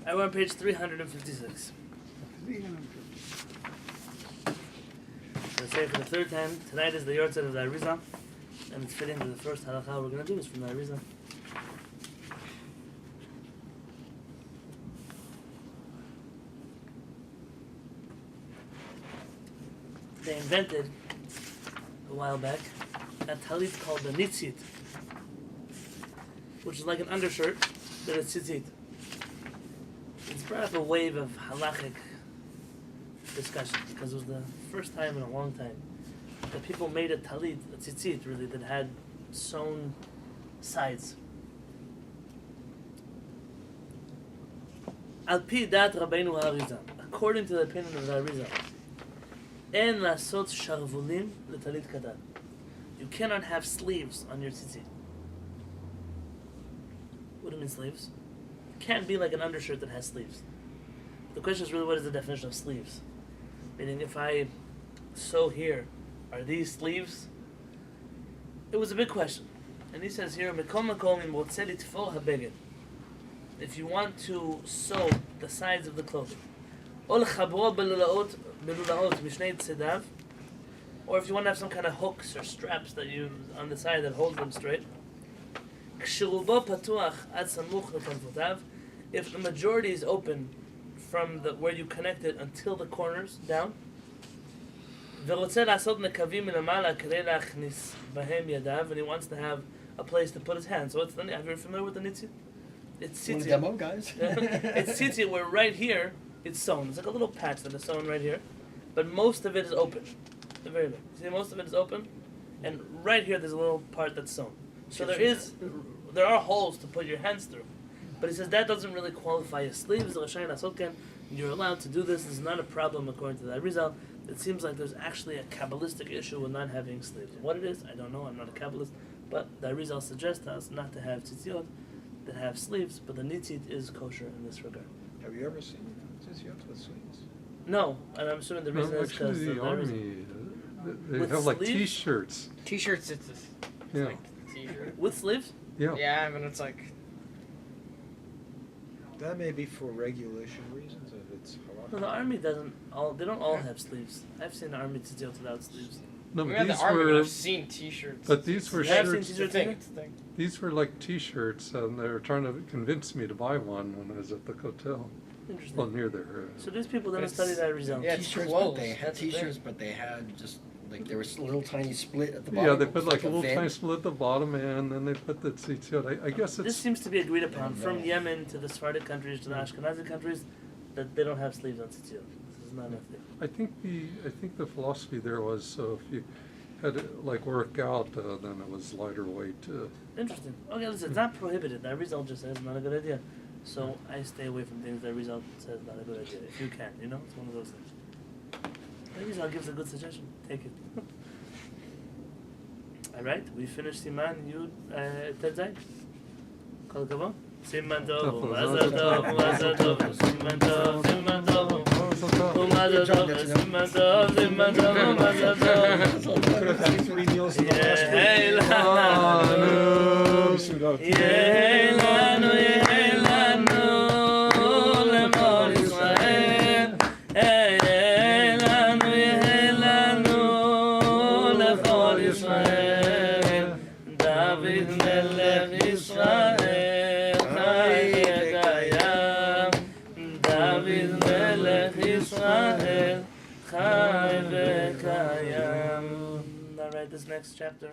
I we're on page 356. 356. Let's say for the third time, tonight is the Yortzeit of the Arizal, and it's fitting to the first halakha we're going to do is from the Arizal. They invented, a while back, a talit called the nitzit, which is like an undershirt, but it's tzitzit. It's brought up a wave of halachic discussion because it was the first time in a long time that people made a talit, a tzitzit really, that had sewn sides. Al pi dat Rabbeinu Harizal, according to the opinion of the Harizal, en lasot sharvulim letalit katan. You cannot have sleeves on your tzitzit. What do you mean sleeves? It can't be like an undershirt that has sleeves. The question is really, what is the definition of sleeves? Meaning, if I sew here, are these sleeves? It was a big question. And he says here, if you want to sew the sides of the clothing, or if you want to have some kind of hooks or straps that you on the side that hold them straight, if the majority is open from the where you connect it until the corners down, and he wants to have a place to put his hands. So it's the, are you familiar with the nitzit? It's tzitzit. Demo, guys. It's tzitzit where right here it's sewn. It's like a little patch that is sewn right here, but most of it is open. The very big. See, most of it is open, and right here there's a little part that's sewn. So there are holes to put your hands through. But he says that doesn't really qualify as sleeves. You're allowed to do this. This is not a problem according to the Arizal. It seems like there's actually a Kabbalistic issue with not having sleeves. What it is, I don't know. I'm not a Kabbalist. But the Arizal suggests to us not to have tzitziot that have sleeves, but the nitzit is kosher in this regard. Have you ever seen tzitziot with sleeves? No, and I'm assuming the reason is because the army, they With have like sleeves? T-shirts. T-shirts, it's Yeah. like T-shirt. with sleeves. Yeah. Yeah, I mean it's like That may be for regulation reasons, if it's No, the army doesn't all. They don't all have sleeves. I've seen the army tzitziot without sleeves. No, we but had the these army, but were, I've seen T-shirts. but these were You have seen shirts. It's the t-shirts thing. either? It's the thing. These were like T-shirts, and they were trying to convince me to buy one when I was at the hotel. Interesting. Well, near there. So these people didn't It's- study that Arizal. Yeah, it's T-shirts, clothes. but they had That's the thing. T-shirts, but they had just like there was a little tiny split at the bottom. Yeah, they It put was like a little vent. tiny split at the bottom, and then they put the tzitziot. I guess This it's seems to be agreed upon from Yeah. Yemen to the Sephardic countries to the Ashkenazi countries that they don't have sleeves on tzitziot. This is not a thing. I think the philosophy there was so if you had to like work out, then it was lighter weight. Interesting. Okay, listen, it's not prohibited. That result just says not a good idea. So I stay away from things that result says not a good idea. If you can, you know, it's one of those things. That result gives a good suggestion. Take it. All right, we finished Siman Yud Ted Zayin. Kol Kavod. Siman Tov, Mazal Tov, Mazal Tov, Siman Tov, Siman Tov. Mazal Tov, Siman Tov, Siman Tov, Mazal Tov. Could have had 3 meals in the last week. Yehelanu, Yehelanu, Lemor Yisrael. Yehelanu, Yehelanu, Lemor Yisrael. David Melech Yisrael, Chai v'kayam. David Melech Yisrael, Chai v'kayam. All right, this next chapter.